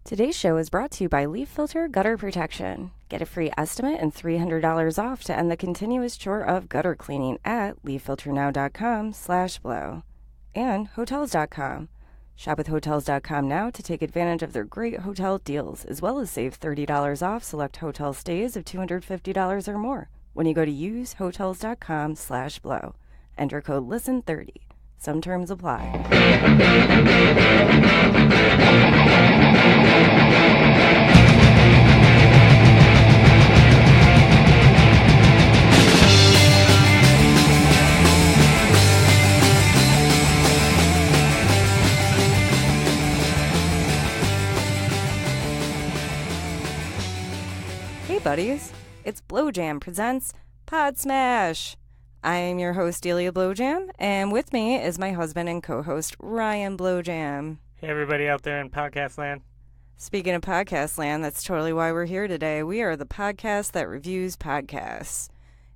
Today's show is brought to you by Leaf Filter Gutter Protection. Get a free estimate and $300 off to end the continuous chore of gutter cleaning at leaffilternow.com/blow. And Hotels.com. Shop with Hotels.com now to take advantage of their great hotel deals, as well as save $30 off select hotel stays of $250 or more when you go to usehotels.com/blow. Enter code LISTEN30. Some terms apply. Hey buddies, it's Blowjam presents PODSMASH. I am your host, Delia Blowjam, and with me is my husband and co-host, Ryan Blowjam. Hey, everybody out there in podcast land. Speaking of podcast land, that's totally why we're here today. We are the podcast that reviews podcasts,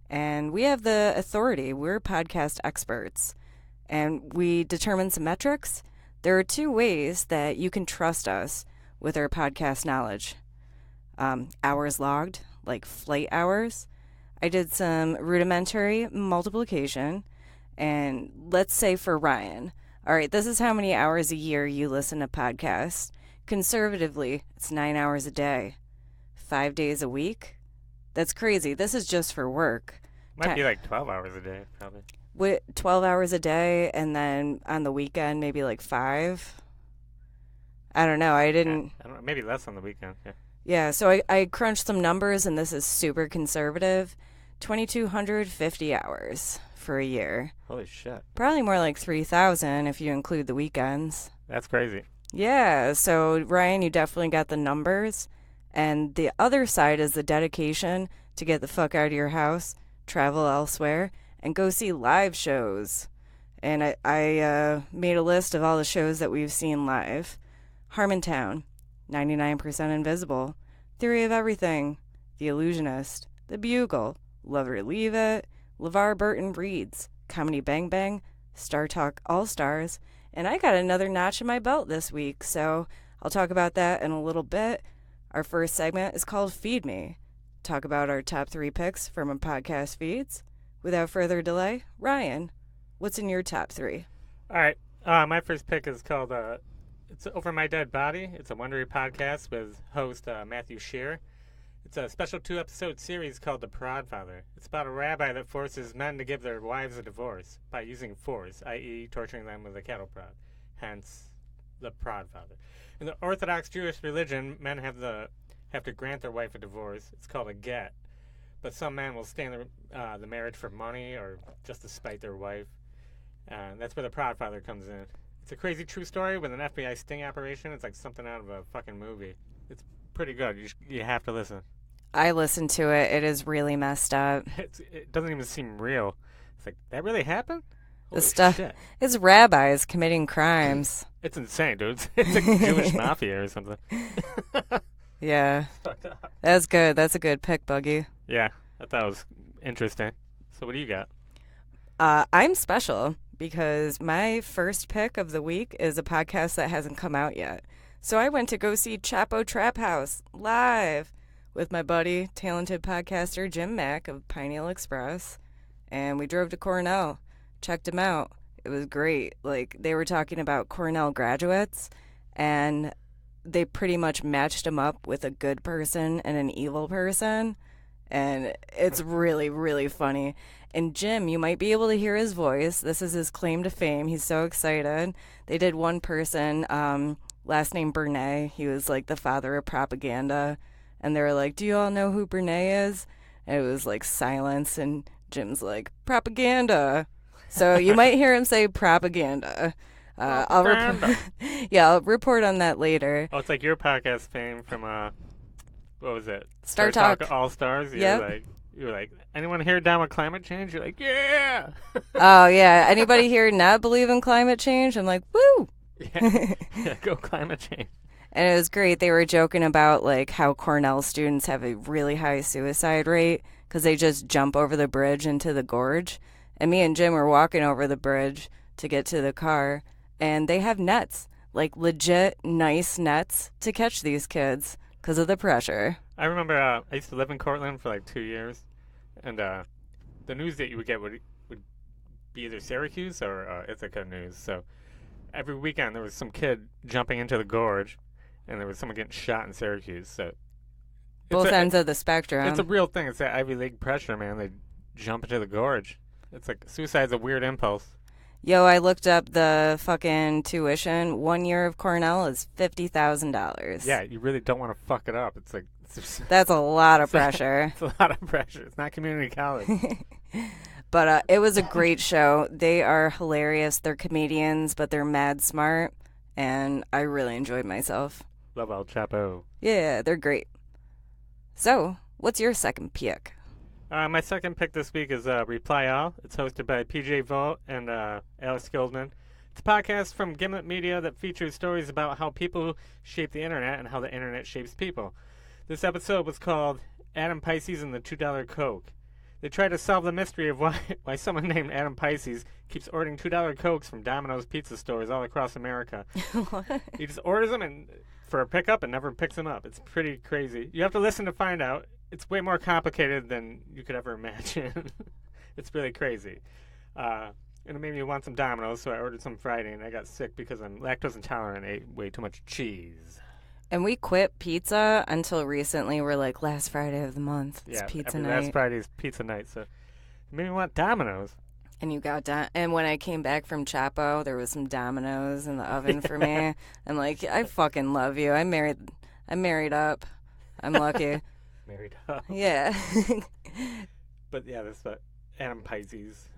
and we have the authority. We're podcast experts, and we determine some metrics. There are two ways that you can trust us with our podcast knowledge. Hours logged, like flight hours. I did some rudimentary multiplication, and let's say for Ryan, all right, this is how many hours a year you listen to podcasts. Conservatively, it's 9 hours a day, 5 days a week. That's crazy. This is just for work. Might be like 12 hours a day, probably. With 12 hours a day, and then on the weekend, maybe like 5. I don't know. I don't know. Maybe less on the weekend, yeah. Yeah, so I crunched some numbers, and this is super conservative. 2,250 hours for a year. Holy shit. Probably more like 3,000 if you include the weekends. That's crazy. Yeah, so Ryan, you definitely got the numbers. And the other side is the dedication to get the fuck out of your house, travel elsewhere, and go see live shows. And I made a list of all the shows that we've seen live. Harmontown, 99% Invisible, Theory of Everything, The Illusionist, The Bugle, Love or Leave It, LeVar Burton Reads, Comedy Bang Bang, Star Talk All-Stars, and I got another notch in my belt this week, so I'll talk about that in a little bit. Our first segment is called Feed Me. Talk about our top 3 picks from our podcast feeds. Without further delay, Ryan, what's in your top 3? All right. My first pick is called it's Over My Dead Body. It's a Wondery podcast with host Matthew Shear. It's a special 2-episode series called The Prod Father. It's about a rabbi that forces men to give their wives a divorce by using force, i.e. torturing them with a cattle prod, hence the Prod Father. In the Orthodox Jewish religion, men have to grant their wife a divorce. It's called a get. But some men will stay in the marriage for money or just to spite their wife. And that's where the Prod Father comes in. It's a crazy true story with an FBI sting operation. It's like something out of a fucking movie. It's pretty good. You have to listen. I listened to it. It is really messed up. It doesn't even seem real. It's like, that really happened? The stuff. Shit. It's rabbis committing crimes. It's insane, dude. It's like Jewish mafia or something. Yeah. That's good. That's a good pick, Buggy. Yeah, I thought it was interesting. So what do you got? I'm special because my first pick of the week is a podcast that hasn't come out yet. So I went to go see Chapo Trap House live with my buddy, talented podcaster Jim Mack of Pineal Express. And we drove to Cornell, checked him out. It was great. Like, they were talking about Cornell graduates, and they pretty much matched him up with a good person and an evil person. And it's really, really funny. And Jim, you might be able to hear his voice. This is his claim to fame. He's so excited. They did one person, last name Bernay. He was like the father of propaganda. And they were like, do you all know who Bernay is? And it was like silence. And Jim's like, propaganda. So you might hear him say propaganda. I'll report on that later. Oh, it's like your podcast fame from what was it? Star Talk All Stars. Yep. You were like, anyone here down with climate change? You're like, yeah. Oh yeah. Anybody here not believe in climate change? I'm like, woo. Yeah, go climate change. And it was great. They were joking about like how Cornell students have a really high suicide rate because they just jump over the bridge into the gorge. And me and Jim were walking over the bridge to get to the car, and they have nets. like legit nice nets to catch these kids because of the pressure. I remember I used to live in Cortland for like 2 years, and the news that you would get would be either Syracuse or Ithaca news. So every weekend there was some kid jumping into the gorge, and there was someone getting shot in Syracuse. So Both ends of the spectrum. It's a real thing. It's that Ivy League pressure, man. They jump into the gorge. It's like suicide's a weird impulse. Yo, I looked up the fucking tuition. 1 year of Cornell is $50,000. Yeah, you really don't want to fuck it up. It's like that's a lot of pressure. It's a lot of pressure. It's not community college. But it was a great show. They are hilarious. They're comedians, but they're mad smart, and I really enjoyed myself. Love El Chapo. Yeah, they're great. So, what's your second pick? My second pick this week is Reply All. It's hosted by PJ Vault and Alex Goldman. It's a podcast from Gimlet Media that features stories about how people shape the internet and how the internet shapes people. This episode was called Adam Pisces and the $2 Coke. They try to solve the mystery of why someone named Adam Pisces keeps ordering $2 Cokes from Domino's pizza stores all across America. What? He just orders them for a pickup and never picks them up. It's pretty crazy. You have to listen to find out. It's way more complicated than you could ever imagine. It's really crazy. And it made me want some Domino's, so I ordered some Friday, and I got sick because I'm lactose intolerant and ate way too much cheese. And we quit pizza until recently. We're like, last Friday of the month, it's pizza night. Last Friday is pizza night, so it made me want Domino's. And you got and when I came back from Chapo, there was some Domino's in the oven for me. And like, I fucking love you. I'm married up. I'm lucky. Married up. Yeah. But yeah, this Adam Pisces.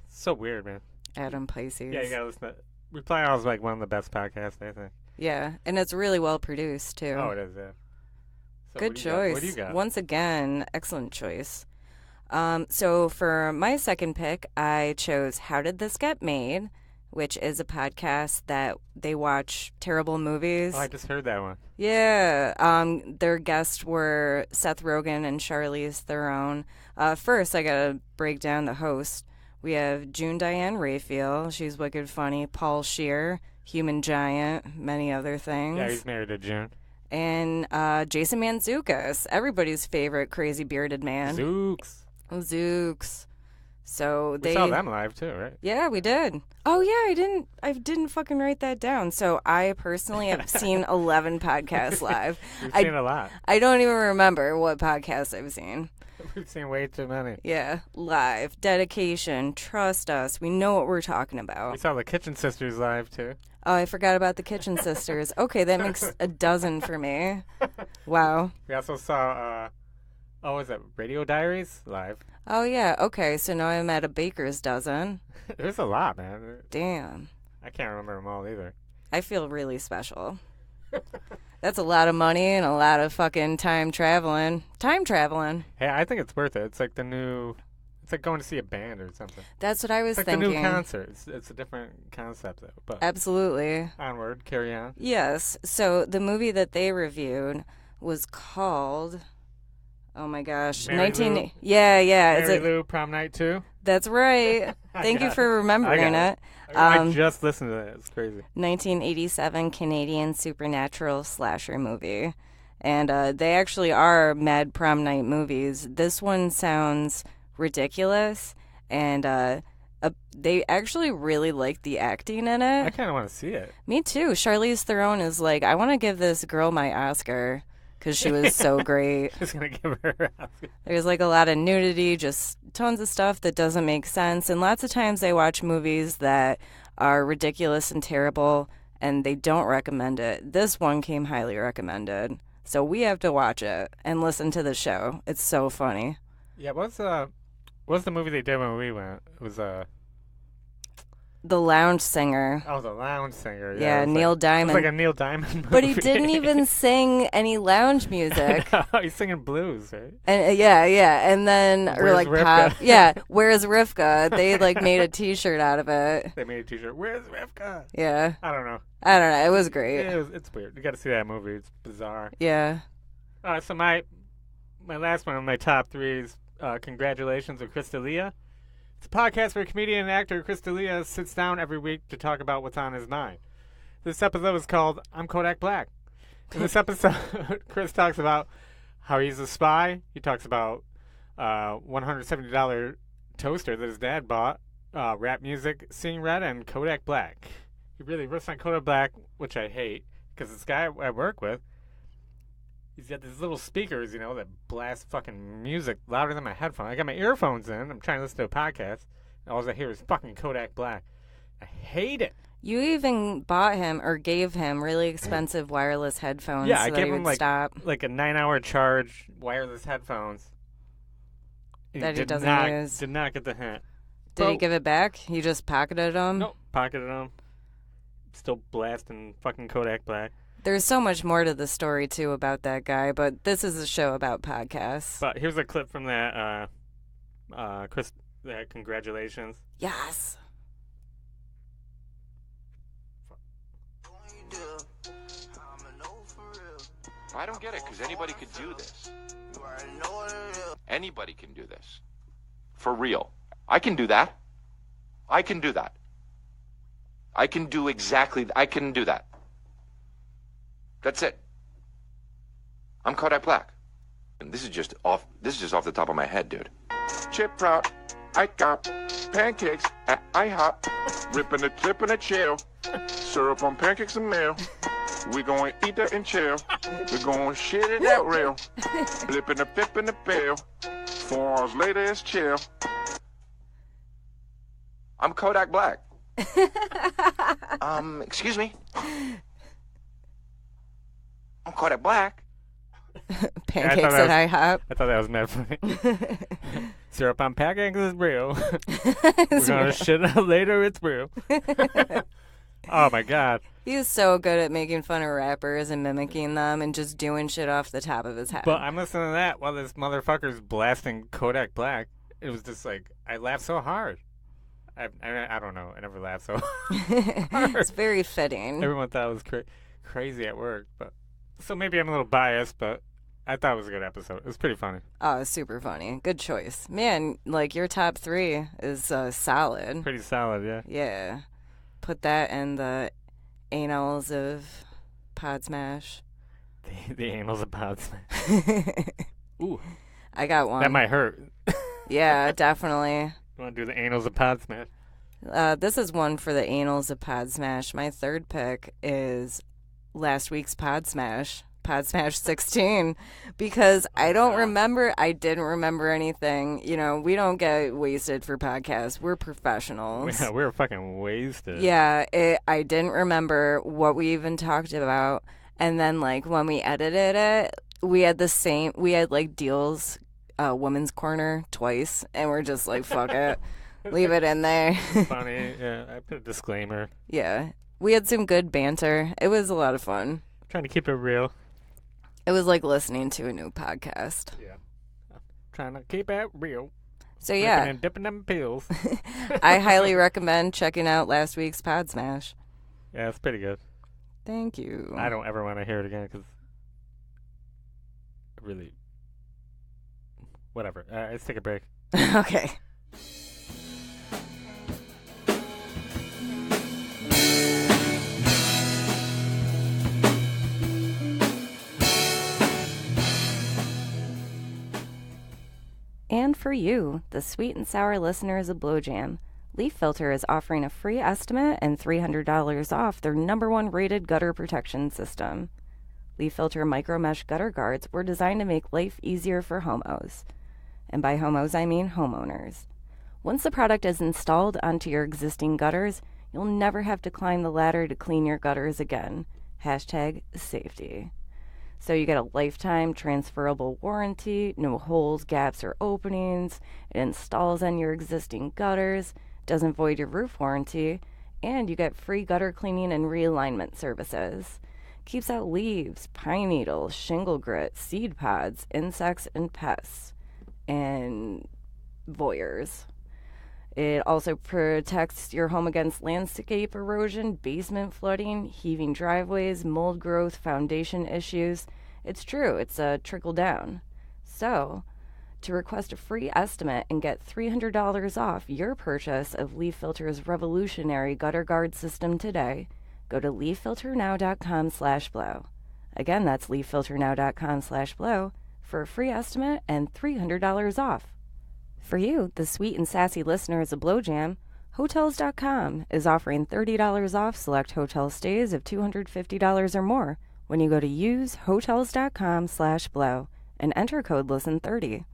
So weird, man. Adam Pisces. Yeah, you gotta listen to Reply All is like one of the best podcasts, I think. Yeah, and it's really well produced too. Oh, it is, yeah. So good choice. What do you got? Once again, excellent choice. So for my second pick, I chose How Did This Get Made, which is a podcast that they watch terrible movies. Oh, I just heard that one. Yeah. Their guests were Seth Rogen and Charlize Theron. First, I gotta break down the host. We have June Diane Raphael. She's wicked funny. Paul Scheer, Human Giant, many other things. Yeah, he's married to June. And Jason Mantzoukas, everybody's favorite crazy bearded man. Zooks. So we saw them live too, right? Yeah, we did. Oh yeah, I didn't fucking write that down. So I personally have seen 11 podcasts live. We've seen a lot. I don't even remember what podcasts I've seen. We've seen way too many. Yeah, live, dedication, trust us. We know what we're talking about. We saw the Kitchen Sisters live too. Oh, I forgot about the Kitchen Sisters. Okay, that makes a dozen for me. Wow. We also saw, was it Radio Diaries live? Oh, yeah. Okay, so now I'm at a baker's dozen. There's a lot, man. Damn. I can't remember them all either. I feel really special. That's a lot of money and a lot of fucking time traveling. Hey, I think it's worth it. It's like it's like going to see a band or something. That's what I was thinking. thinking. It's like the new concert. It's a different concept, though. But absolutely. Onward, carry on. Yes. So the movie that they reviewed was called... Oh my gosh, Mary Lou. Yeah. Mary Lou, Prom Night 2? That's right. Thank you for remembering it. I just listened to it. It's crazy. 1987 Canadian supernatural slasher movie. And they actually are mad prom night movies. This one sounds ridiculous, and they actually really like the acting in it. I kind of want to see it. Me too. Charlize Theron is like, I want to give this girl my Oscar. Because she was so great. Just going to give her There's like a lot of nudity, just tons of stuff that doesn't make sense. And lots of times I watch movies that are ridiculous and terrible, and they don't recommend it. This one came highly recommended. So we have to watch it and listen to the show. It's so funny. Yeah, what's the movie they did when we went? It was The Lounge Singer. Oh, The Lounge Singer. Yeah, Neil Diamond. It was like a Neil Diamond movie. But he didn't even sing any lounge music. He's singing blues, right? And yeah. And then, Where's or like Rivka? pop. Yeah, Where's Rivka? They like made a T-shirt out of it. They made a T-shirt. Where's Rivka? Yeah. I don't know. It was great. It's weird. You got to see that movie. It's bizarre. Yeah. So my last one on my top three is Congratulations with Chris D'Elia. It's a podcast where comedian and actor Chris D'Elia sits down every week to talk about what's on his mind. This episode is called I'm Kodak Black. In this episode, Chris talks about how he's a spy. He talks about $170 toaster that his dad bought, rap music, Seeing Red, and Kodak Black. He really riffs on Kodak Black, which I hate, because this guy I work with, he's got these little speakers, that blast fucking music louder than my headphones. I got my earphones in. I'm trying to listen to a podcast, and all I hear is fucking Kodak Black. I hate it. You even bought him or gave him really expensive wireless headphones. Yeah, so I that gave he him would stop. like a 9-hour charge, wireless headphones. That he doesn't use. Did not get the hint. Did he give it back? He just pocketed them? Nope, pocketed them. Still blasting fucking Kodak Black. There's so much more to the story, too, about that guy, but this is a show about podcasts. But here's a clip from that, Chris, that congratulations. Yes. I don't get it, because anybody could do this. Anybody can do this. For real. I can do that. I can do that. I can do I can do that. That's it. I'm Kodak Black. And this is just off the top of my head, dude. Chip route, I got pancakes at IHOP, ripping a clip in a chill, syrup on pancakes and meal. We gonna eat that and chill. We gonna shit it out real. Flipping the pip in the bill. 4 hours later, it's chill. I'm Kodak Black. Excuse me. I'm Kodak Black. Pancakes at IHOP. I thought that was mad funny. Syrup on pancakes is real. We're gonna shit out later, it's real. Oh my god. He's so good at making fun of rappers and mimicking them and just doing shit off the top of his head. But I'm listening to that while this motherfucker's blasting Kodak Black. It was just like, I laughed so hard. I don't know. I never laughed so hard. It's very fitting. Everyone thought it was crazy at work. So maybe I'm a little biased, but I thought it was a good episode. It was pretty funny. Oh, super funny. Good choice. Man, your top 3 is solid. Pretty solid, yeah. Yeah. Put that in the annals of PODSMASH. The annals of PODSMASH. Ooh. I got one. That might hurt. Yeah, definitely. You want to do the annals of PODSMASH? This is one for the annals of PODSMASH. My third pick is last week's PODSMASH. PODSMASH 16, because I didn't remember anything. We don't get wasted for podcasts. We're professionals. Yeah, we were fucking wasted. Yeah, I didn't remember what we even talked about. And then, when we edited it, we had Deal's Women's Corner twice, and we're just like, fuck it. Leave it in there. Funny, yeah. I put a disclaimer. Yeah. We had some good banter. It was a lot of fun. Trying to keep it real. It was like listening to a new podcast. Yeah. Trying to keep it real. So, yeah. And dipping them pills. I highly recommend checking out last week's PODSMASH. Yeah, it's pretty good. Thank you. I don't ever want to hear it again because really... Whatever. Let's take a break. Okay. And for you, the sweet and sour listeners of Blowjam, Leaf Filter is offering a free estimate and $300 off their #1 rated gutter protection system. Leaf Filter Micro Mesh Gutter Guards were designed to make life easier for homos. And by homos, I mean homeowners. Once the product is installed onto your existing gutters, you'll never have to climb the ladder to clean your gutters again. #safety. So you get a lifetime transferable warranty, no holes, gaps, or openings. It installs on your existing gutters, doesn't void your roof warranty, and you get free gutter cleaning and realignment services. Keeps out leaves, pine needles, shingle grit, seed pods, insects, and pests, and voyeurs. It also protects your home against landscape erosion, basement flooding, heaving driveways, mold growth, foundation issues. It's true, it's a trickle down. So, to request a free estimate and get $300 off your purchase of Leaf Filter's revolutionary gutter guard system today, go to leaffilternow.com/blow. Again, that's leaffilternow.com/blow for a free estimate and $300 off. For you, the sweet and sassy listeners of Blow Jam, Hotels.com is offering $30 off select hotel stays of $250 or more when you go to use Hotels.com/blow and enter code LISTEN30.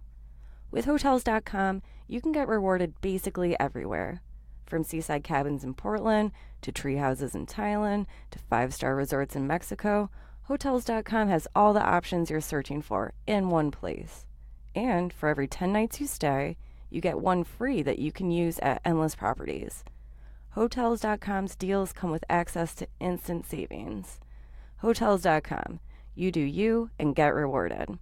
With Hotels.com, you can get rewarded basically everywhere. From seaside cabins in Portland, to tree houses in Thailand, to 5-star resorts in Mexico, Hotels.com has all the options you're searching for in one place. And for every 10 nights you stay, you get one free that you can use at endless properties. Hotels.com's deals come with access to instant savings. Hotels.com. You do you and get rewarded.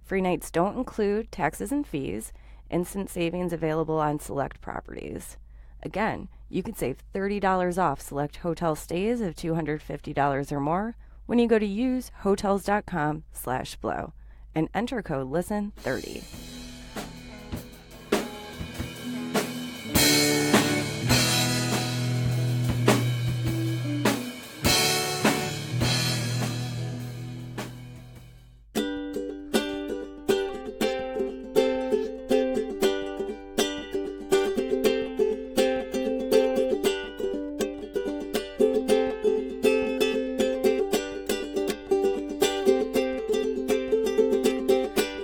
Free nights don't include taxes and fees. Instant savings available on select properties. Again, you can save $30 off select hotel stays of $250 or more when you go to use Hotels.com/blow and enter code LISTEN30.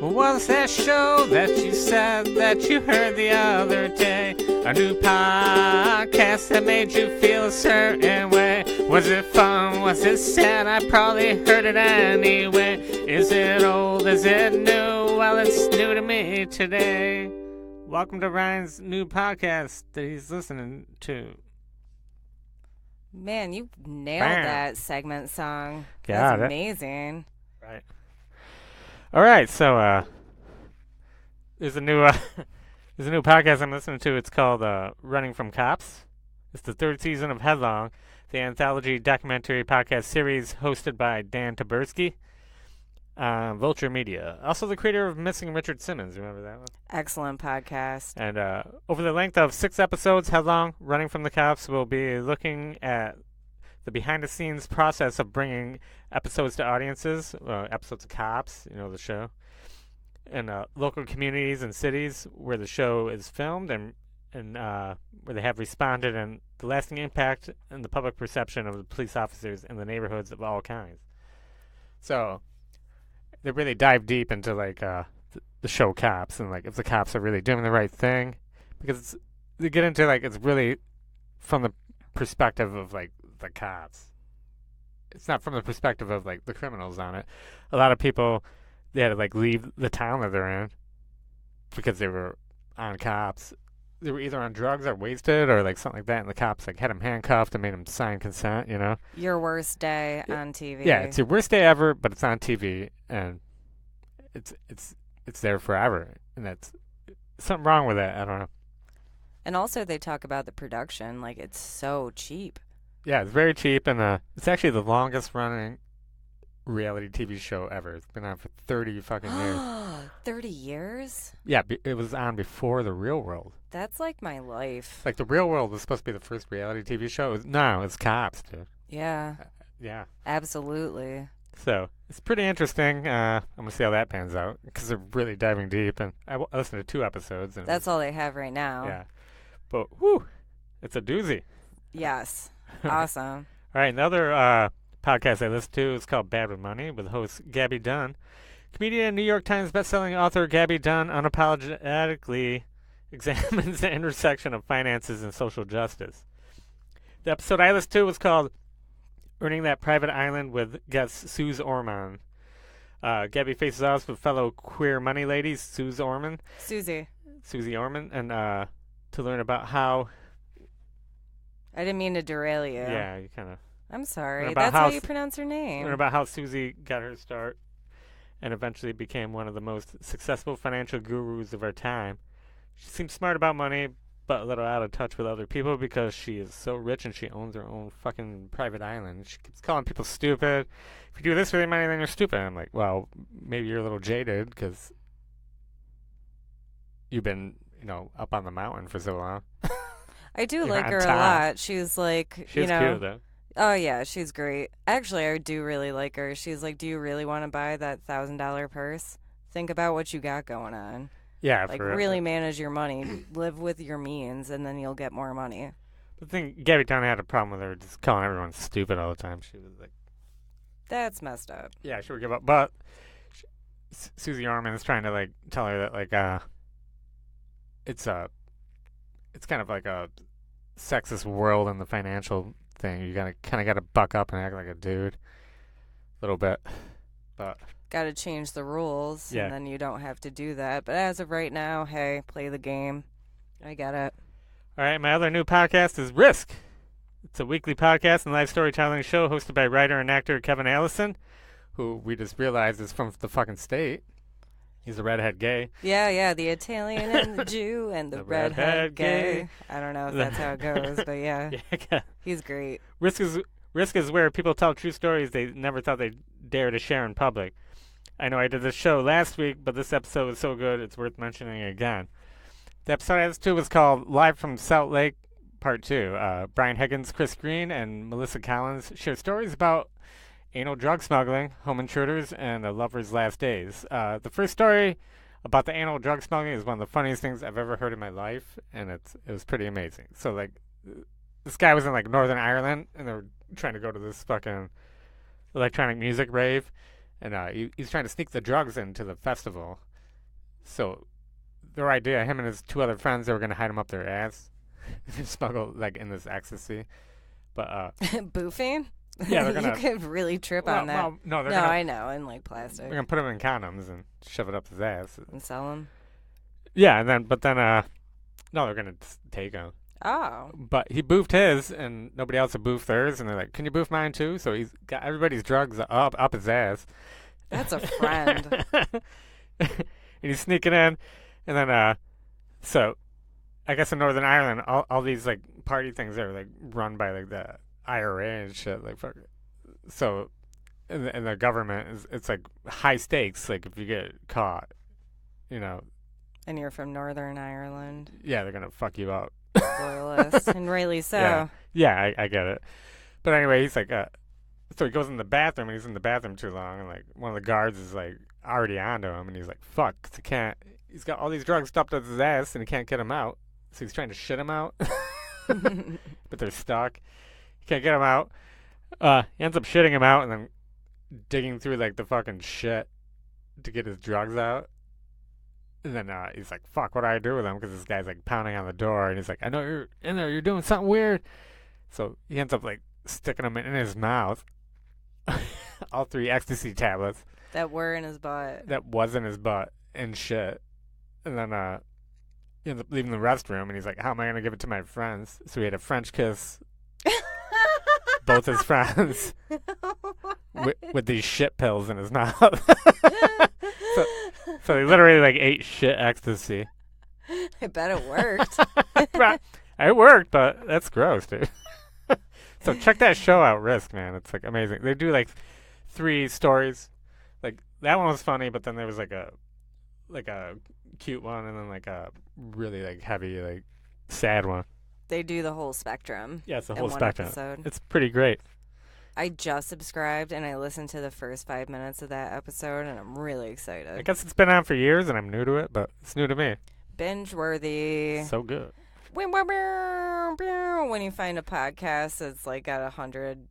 What's that show that you said that you heard the other day? A new podcast that made you feel a certain way. Was it fun? Was it sad? I probably heard it anyway. Is it old? Is it new? Well, it's new to me today. Welcome to Ryan's new podcast that he's listening to. Man, you nailed Bam. that segment song. Got That's it. amazing. Right. All right, so there's a new podcast I'm listening to. It's called Running from Cops. It's the third season of Headlong, the anthology documentary podcast series hosted by Dan Taberski, Vulture Media. Also the creator of Missing Richard Simmons. Remember that one? Excellent podcast. And over the length of 6 episodes, Headlong, Running from the Cops will be looking at the behind-the-scenes process of bringing episodes to audiences, episodes of Cops, the show, and local communities and cities where the show is filmed and where they have responded, and the lasting impact and the public perception of the police officers in the neighborhoods of all kinds. So they really dive deep into the show Cops and if the cops are really doing the right thing, because they get into it's really from the perspective of the cops. It's not from the perspective of the criminals on it. A lot of people, they had to leave the town that they're in because they were on cops. They were either on drugs or wasted or something like that, and the cops had them handcuffed and made them sign consent. Your worst day on TV. Yeah, it's your worst day ever, but it's on TV and it's there forever, and that's something wrong with that. I don't know. And also they talk about the production, it's so cheap. Yeah, it's very cheap, and it's actually the longest running reality TV show ever. It's been on for 30 fucking years. 30 years? Yeah, it was on before The Real World. That's my life. The Real World was supposed to be the first reality TV show. No, it's Cops, dude. Yeah. Yeah. Absolutely. So, it's pretty interesting. I'm going to see how that pans out, because they're really diving deep, and I listened to 2 episodes. And that's all they have right now. Yeah. But, whew, it's a doozy. Yes. Awesome. All right, another podcast I listen to is called Bad with Money with host Gabby Dunn. Comedian and New York Times bestselling author Gabby Dunn unapologetically examines the intersection of finances and social justice. The episode I listened to was called Earning That Private Island with guest Suze Orman. Gabby faces off with fellow queer money lady Susie Orman, and to learn about how... I didn't mean to derail you. Yeah, you kind of... I'm sorry. That's how you pronounce her name. Learn about how Susie got her start and eventually became one of the most successful financial gurus of our time. She seems smart about money, but a little out of touch with other people because she is so rich and she owns her own fucking private island. She keeps calling people stupid. If you do this with your money, then you're stupid. I'm like, well, maybe you're a little jaded because you've been, up on the mountain for so long. I do like her a lot. She's She's cute, though. Oh, yeah, she's great. Actually, I do really like her. She's like, do you really want to buy that $1,000 purse? Think about what you got going on. Yeah, Like, for really manage your money. Live with your means, and then you'll get more money. the thing. Gabby Town had a problem with her just calling everyone stupid all the time. She was like, That's messed up. yeah, she would give up. But Susie Orman is trying to like tell her that like it's kind of like a sexist world in the financial thing. You gotta buck up and act like a dude, a little bit. But Got to change the rules, Yeah. and then you don't have to do that. But as of right now, hey, play the game. I get it. all right, my other new podcast is Risk. It's a weekly podcast and live storytelling show hosted by writer and actor Kevin Allison, who we just realized is from the fucking state. He's a redhead gay. Yeah, the Italian and the Jew and the, The redhead redhead gay. gay. I don't know if that's how it goes, but yeah, Yeah. he's great. Risk is where people tell true stories they never thought they'd dare to share in public. I know I did this show last week, but this episode was so good it's worth mentioning again. The episode I listened to was called Live from Salt Lake, Part 2. Brian Higgins, Chris Green, and Melissa Collins share stories about anal drug smuggling, home intruders, and a lover's last days. The first story about the anal drug smuggling is one of the funniest things I've ever heard in my life, and it was pretty amazing. So, like, this guy was in, like, Northern Ireland, and they were trying to go to this fucking electronic music rave, and he's trying to sneak the drugs into the festival. So their idea, him and his two other friends, they were going to hide him up their ass and smuggle, like, in this ecstasy. But, Boofing? yeah, they're going You to... could really trip on that. Well, no, they're No, gonna, I know, in like plastic. they're gonna put him in condoms and shove it up his ass. And sell them. Yeah, and then, no, they're gonna take him. Oh. But he boofed his, and nobody else had boofed theirs, and they're like, "Can you boof mine too?" So he's got everybody's drugs up his ass. That's a friend. And he's sneaking in, and then, so, I guess in Northern Ireland, all these like party things are like run by like the IRA and shit, like fuck. So, in the government, it's like high stakes. Like if you get caught, you know, And you're from Northern Ireland. yeah, they're gonna fuck you up. Loyalist. And rightly so. Yeah, I get it. But anyway, he's like, so he goes in the bathroom, and he's in the bathroom too long, and like one of the guards is like already onto him, and he's like, fuck, 'cause he can't. He's got all these drugs stuffed up his ass, and he can't get them out. So he's trying to shit him out, but they're stuck. He can't get him out. He ends up shitting him out, and then digging through like the fucking shit to get his drugs out. And then he's like, fuck, what do I do with him? Because this guy's like pounding on the door, and he's like, I know you're in there, you're doing something weird. So he ends up like sticking them in his mouth. All 3 ecstasy tablets That were in his butt. that was in his butt and shit. And then he ends up leaving the restroom, and he's like, how am I going to give it to my friends? So he had a French kiss both his friends with these shit pills in his mouth. So he literally like ate shit ecstasy. I bet it worked. It worked, but that's gross, dude. So check that show out, Risk, man. It's like amazing. They do like 3 stories. Like that one was funny, but then there was like a cute one, and then like a really like heavy like sad one. They do the whole spectrum. Yeah, it's the in whole one spectrum. episode. It's pretty great. I just subscribed and I listened to the first 5 minutes of that episode, and I'm really excited. I guess it's been on for years, and I'm new to it, but it's new to me. Binge worthy. So good. When you find a podcast that's like got 100,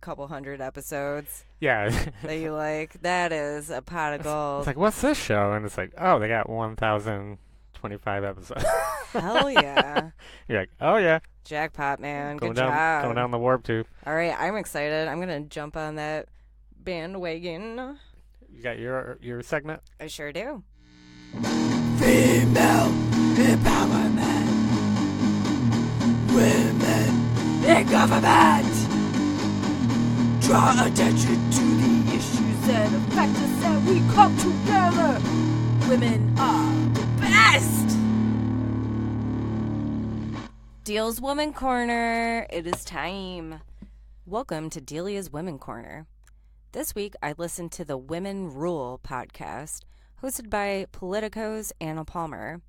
couple hundred episodes Yeah. that you like, that is a pot of gold. It's like, what's this show? And it's like, oh, they got 1,025 episodes. Hell yeah. You're like, oh yeah, Jackpot, man. going Good job. down the warp tube. All right, I'm excited. I'm going to jump on that bandwagon. You got your segment. I sure do. Female empowerment. Women in government. Draw attention to the issues that affect us, and we come together. Women are the best. Deal's Woman Corner. It is time. Welcome to Delia's Women Corner. This week, I listened to the Women Rule podcast, hosted by Politico's Anna Palmer,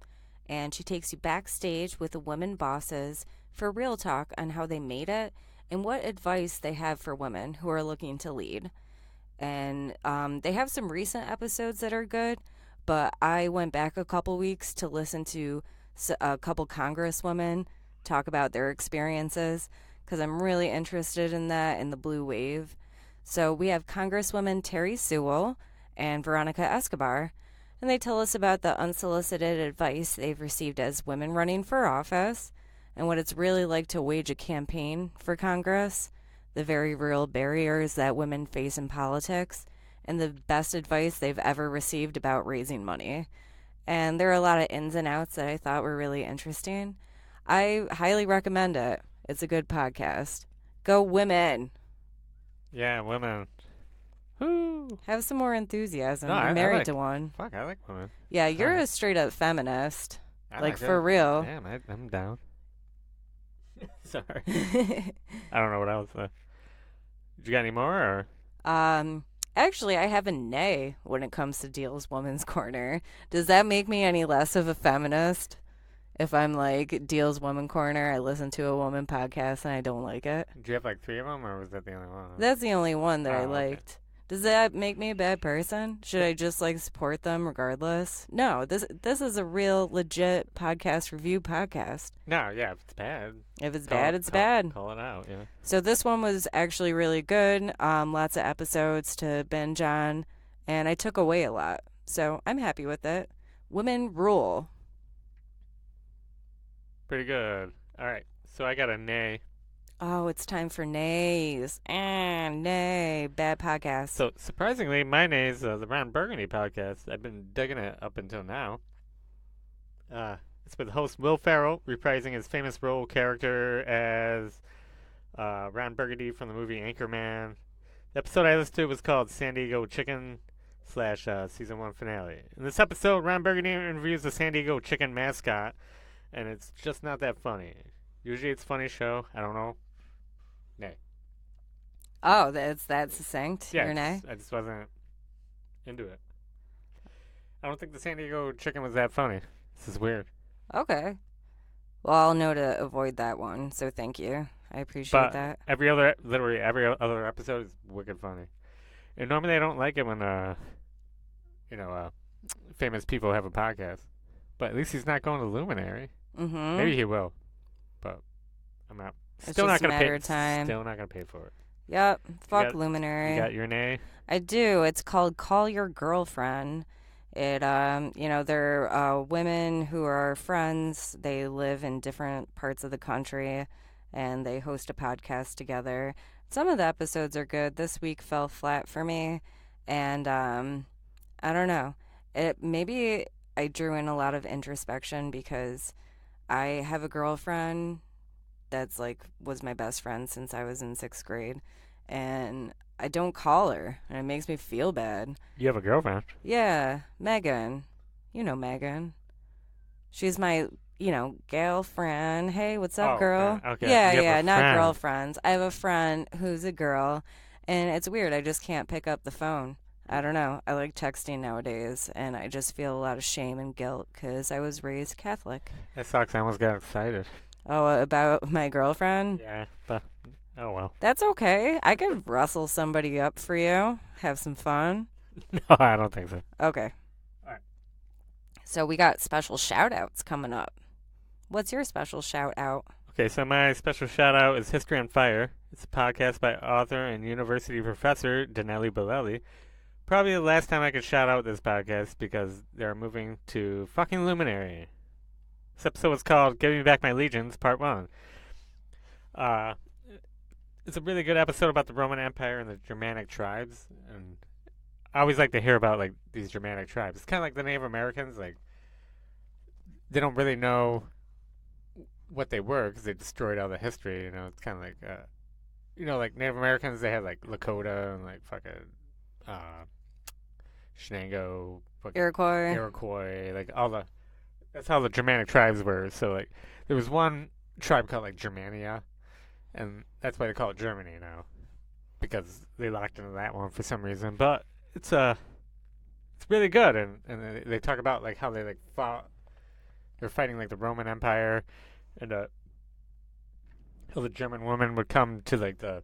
and she takes you backstage with the women bosses for real talk on how they made it and what advice they have for women who are looking to lead. And they have some recent episodes that are good, but I went back a couple weeks to listen to a couple congresswomen talk about their experiences because I'm really interested in that, in the blue wave. So we have Congresswoman Terry Sewell and Veronica Escobar, and they tell us about the unsolicited advice they've received as women running for office and what it's really like to wage a campaign for Congress, the very real barriers that women face in politics, and the best advice they've ever received about raising money. And there are a lot of ins and outs that I thought were really interesting. I highly recommend it. It's a good podcast. Go women. Yeah, women. Woo. Have some more enthusiasm. No, You're I married like- to one. Fuck, I like women. Yeah, you're Sorry. a straight up feminist. I Like, it. for real. Damn, I'm down. Sorry. um, I don't know what else. Did you got any more? Or? actually, I have a nay when it comes to Deal's Woman's Corner. Does that make me any less of a feminist? If I'm like Deal's Woman Corner, I listen to a woman podcast and I don't like it. Did you have like 3 of them, or was that the only one? That's the only one that I Oh, okay. liked. Does that make me a bad person? Should I just like support them regardless? No, this is a real legit podcast review podcast. No, yeah, if it's bad. If it's call bad, it- it's call- bad. Call it out, yeah. So this one was actually really good. Lots of episodes to binge on, and I took away a lot. So I'm happy with it. Women rule. Pretty good. All right, so I got a nay. Oh, it's time for nays. Nay. Bad podcast. So surprisingly, my nay is the Ron Burgundy podcast. I've been digging it up until now. It's with host Will Ferrell reprising his famous role character as Ron Burgundy from the movie Anchorman. The episode I listened to was called San Diego Chicken / season 1 finale. In this episode, Ron Burgundy interviews the San Diego Chicken mascot, and it's just not that funny. Usually it's a funny show. I don't know. Nay. Oh, that's succinct. Yeah, Your nay? I just wasn't into it. I don't think the San Diego Chicken was that funny. This is weird. Okay. Well, I'll know to avoid that one. So thank you. I appreciate But that. literally every other episode is wicked funny. And normally I don't like it when famous people have a podcast. But at least he's not going to Luminary. Mm-hmm. Maybe he will, but I'm not. It's Still just not a gonna pay. matter of time. Still not gonna pay for it. Yep. Fuck got- Luminary. You got your nay. I do. It's called Call Your Girlfriend. It, they're women who are friends. They live in different parts of the country, and they host a podcast together. Some of the episodes are good. This week fell flat for me, and I don't know. Maybe I drew in a lot of introspection because I have a girlfriend that's was my best friend since I was in 6th grade, and I don't call her, and it makes me feel bad. You have a girlfriend. Yeah, Megan. You know Megan. She's my, girlfriend. Hey, what's up, Oh, girl? okay. Yeah, You have a yeah, not friend. girlfriends. I have a friend who's a girl, and it's weird. I just can't pick up the phone. I don't know. I like texting nowadays, and I just feel a lot of shame and guilt because I was raised Catholic. That sucks. I almost got excited. Oh, about my girlfriend? Yeah, but oh well. That's okay. I could rustle somebody up for you. Have some fun. No, I don't think so. Okay. All right. So we got special shout outs coming up. What's your special shout out? Okay, so my special shout out is History on Fire. It's a podcast by author and university professor Danelli Bellelli. Probably the last time I could shout out this podcast because they're moving to fucking Luminary. This episode was called Give Me Back My Legions, Part 1. It's a really good episode about the Roman Empire and the Germanic tribes. And I always like to hear about these Germanic tribes. It's kind of like the Native Americans. They don't really know what they were because they destroyed all the history. It's kind of like Native Americans. They had Lakota and fucking Shenango, fucking Iroquois, that's how the Germanic tribes were. So there was one tribe called Germania, and that's why they call it Germany now, because they locked into that one for some reason. But it's really good, and they talk about how they fought. They're fighting the Roman Empire, and how the German woman would come to like the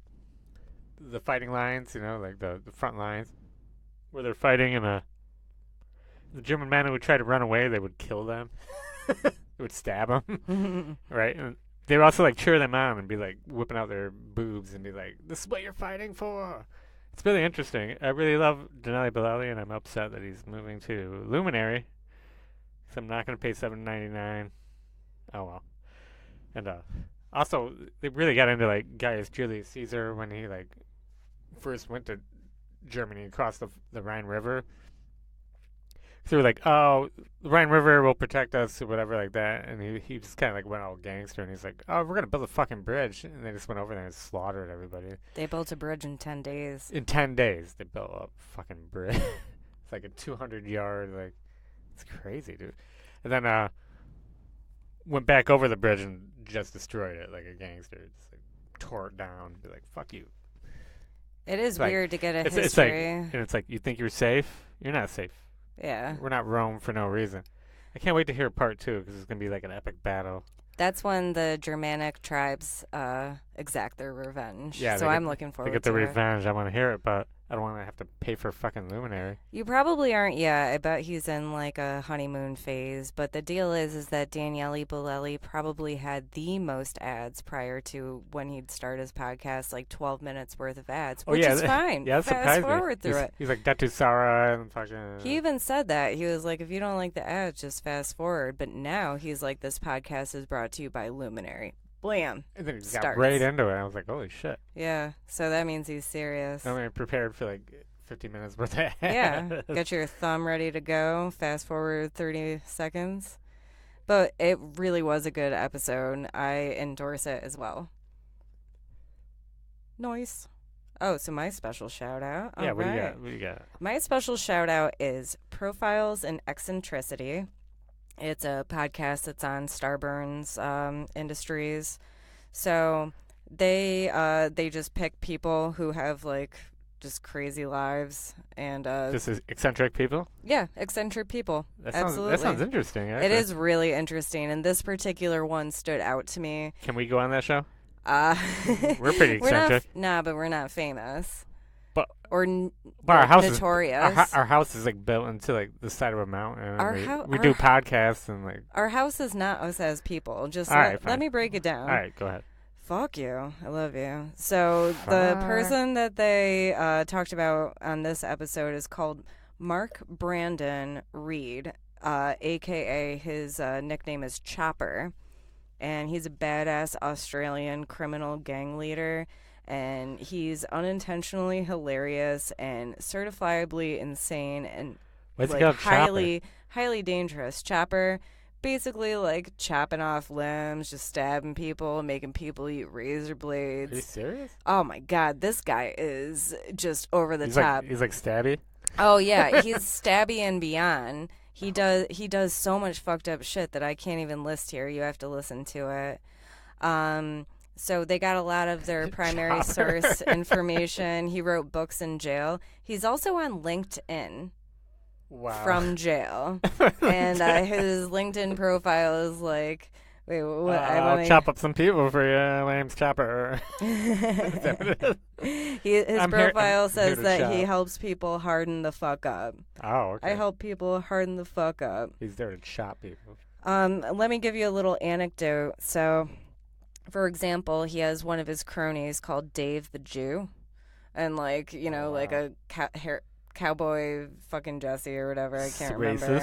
fighting lines, like the front lines where they're fighting, and the German men who would try to run away, they would kill them. They would stab them, right? And they would also like cheer them on and be like whipping out their boobs and be like, "This is what you're fighting for." It's really interesting. I really love Denali Bilali, and I'm upset that he's moving to Luminary. So I'm not going to pay $7.99. Oh well. And also, they really got into like Gaius Julius Caesar when he like first went to Germany across the Rhine River. So they were like, "Oh, the Rhine River will protect us," or whatever like that. And he just kind of like went all gangster, and he's like, "Oh, we're gonna build a fucking bridge," and they just went over there and slaughtered everybody. They built a bridge in 10 days. In 10 days, they built a fucking bridge. It's like a 200-yard, like, it's crazy, dude. And then went back over the bridge and just destroyed it like a gangster. Just like tore it down. Be like, "Fuck you." It is Like, weird to get a It's history. like, and it's like, you think you're safe? You're not safe. Yeah. We're not Rome for no reason. I can't wait to hear part 2 because it's going to be like an epic battle. That's when the Germanic tribes exact their revenge. Yeah, so I'm looking forward They get to the it. revenge. I want to hear it, but I don't want to have to pay for fucking Luminary. You probably aren't yet. I bet he's in like a honeymoon phase. But the deal is that Daniele Bolelli probably had the most ads prior to when he'd start his podcast, like 12 minutes worth of ads, which is fine. Yeah, that Fast surprised forward me. through it. He's like, Datu Sara and fucking... He even said that. He was like, if you don't like the ads, just fast forward. But now he's like, this podcast is brought to you by Luminary. Blam. And then he got Starts. right into it. I was like, holy shit. Yeah, so that means he's serious. I'm prepared for like 50 minutes worth of ads. Yeah, get your thumb ready to go. Fast forward 30 seconds. But it really was a good episode. I endorse it as well. Nice. Oh, so my special shout out. Yeah, All what do you right. got? What do you got? My special shout out is Profiles in Eccentricity. It's a podcast that's on Starburns Industries. So they just pick people who have like just crazy lives and Just eccentric people? yeah, eccentric people. Absolutely. That sounds interesting. Actually. It is really interesting, and this particular one stood out to me. Can we go on that show? We're pretty eccentric. But we're not famous. But Or our house notorious. our house is like built into like the side of a mountain. And we our do podcasts and like. Our house is not us as people. Just All right, let me break it down. All right, go ahead. Fuck you. I love you. So the person that they talked about on this episode is called Mark Brandon Reed, a.k.a. his nickname is Chopper. And he's a badass Australian criminal gang leader. And he's unintentionally hilarious and certifiably insane and What's like, it called, Chopper? highly dangerous. Chopper, basically like chopping off limbs, just stabbing people, making people eat razor blades. Are you serious? Oh my god, this guy is just over the top. He's like stabby. Oh yeah, he's stabby and beyond. He does so much fucked up shit that I can't even list here. You have to listen to it. So they got a lot of their primary source information. He wrote books in jail. He's also on LinkedIn. Wow. From jail. And his LinkedIn profile is like, wait, what? I'll chop up some people for you. My name's Chopper. His profile says to that he chop. helps people harden the fuck up. Oh, okay. I help people harden the fuck up. He's there to chop people. Let me give you a little anecdote. So, for example, he has one of his cronies called Dave the Jew. And like, like a cowboy fucking Jesse or whatever. I can't remember.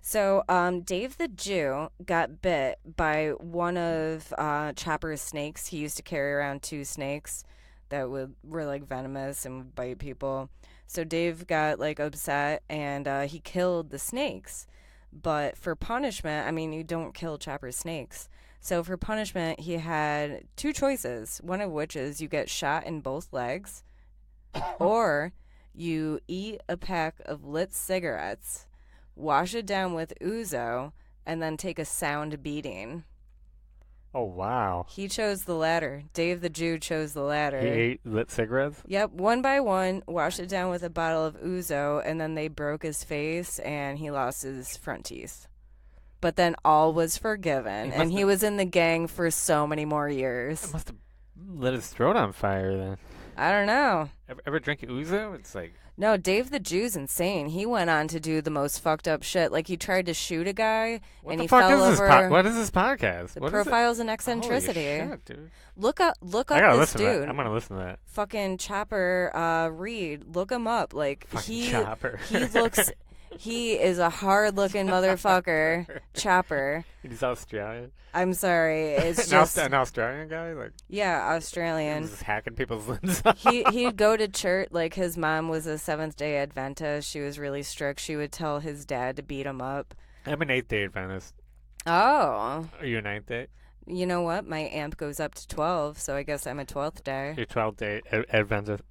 So, Dave the Jew got bit by one of Chopper's snakes. He used to carry around 2 snakes that were like venomous and would bite people. So Dave got like upset and he killed the snakes. But for punishment, I mean, you don't kill Chopper's snakes. So for punishment, he had 2 choices. One of which is you get shot in both legs, or you eat a pack of lit cigarettes, wash it down with ouzo, and then take a sound beating. Oh, wow. He chose the latter. Dave the Jew chose the latter. He ate lit cigarettes? Yep, one by one, washed it down with a bottle of ouzo, and then they broke his face, and he lost his front teeth. but then all was forgiven, and he was in the gang for so many more years. It must have lit his throat on fire then. I don't know. Ever drink ouzo? It's like... No, Dave the Jew's insane. He went on to do the most fucked up shit. Like, he tried to shoot a guy, and he fell over. What is this podcast? The Profiles in Eccentricity. Holy shit, dude. Look up this dude. I'm gonna listen to that. Fucking Chopper Reed. Look him up. Like, Chopper. He is a hard-looking motherfucker. Chopper. He's Australian. I'm sorry. It's just an Australian guy. Yeah, Australian. He's just hacking people's limbs. He'd go to church. Like, his mom was a Seventh-day Adventist. She was really strict. She would tell his dad to beat him up. I'm an 8th-day Adventist. Oh. Are you an 9th day? You know what? My amp goes up to 12, so I guess I'm a 12th day. You're 12th-day Adventist.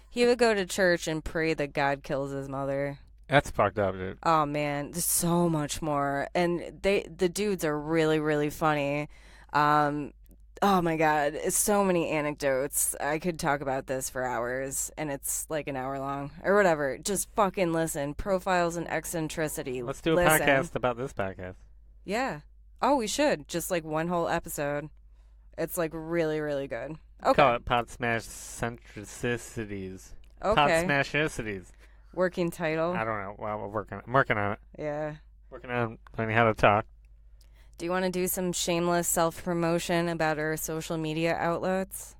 He would go to church and pray that God kills his mother. That's fucked up, dude. Oh man, there's so much more, and the dudes are really, really funny. Oh my god, it's so many anecdotes. I could talk about this for hours, and it's like an hour long or whatever. Just fucking listen. Profiles in Eccentricity. Let's do a podcast about this podcast. Yeah. Oh, we should. Just like one whole episode. It's like really, really good. Okay. Call it PODSMASH Centricities. Okay. PODSMASHicities. Working title. I don't know. Well, I'm working on it. Yeah. Working on learning how to talk. Do you want to do some shameless self-promotion about our social media outlets?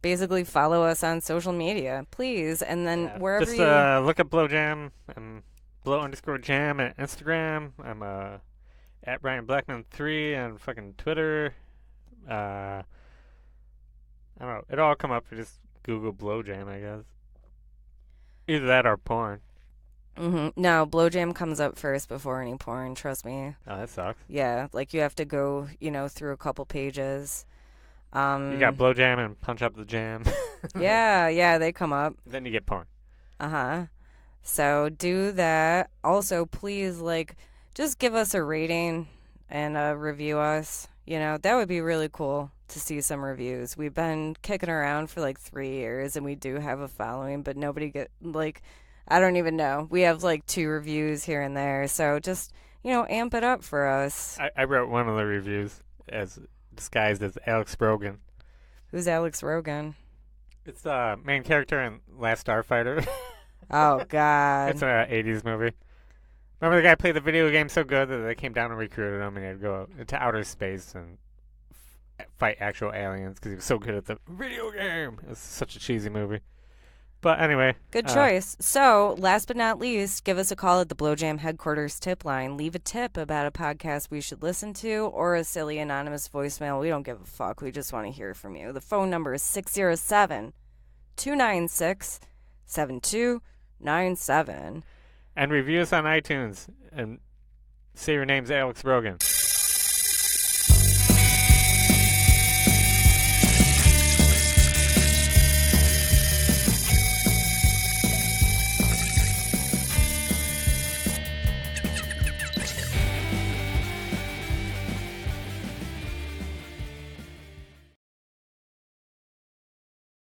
Basically, follow us on social media, please, and then wherever just, you... look up Blowjam. I'm Blow_Jam at Instagram. I'm at Brian Blackman 3 on fucking Twitter. I don't know. It'll all come up. You just Google Blowjam, I guess. Either that or porn. Mm-hmm. No, Blowjam comes up first before any porn, trust me. Oh, that sucks. Yeah, like you have to go, through a couple pages. You got Blowjam and Punch Up the Jam. yeah, they come up. Then you get porn. Uh-huh. So do that. Also, please, just give us a rating and review us. That would be really cool to see some reviews. We've been kicking around for 3 years, and we do have a following, but nobody I don't even know. We have 2 reviews here and there, so just, amp it up for us. I wrote one of the reviews as disguised as Alex Rogan. Who's Alex Rogan? It's the main character in Last Starfighter. Oh, God. It's an 80s movie. Remember the guy played the video game so good that they came down and recruited him, and he had to go into outer space and fight actual aliens because he was so good at the video game. It's such a cheesy movie. But anyway. Good choice. So, last but not least, give us a call at the Blowjam headquarters tip line. Leave a tip about a podcast we should listen to or a silly anonymous voicemail. We don't give a fuck. We just want to hear from you. The phone number is 607-296-7297. And review us on iTunes and say your name's Alex Rogan.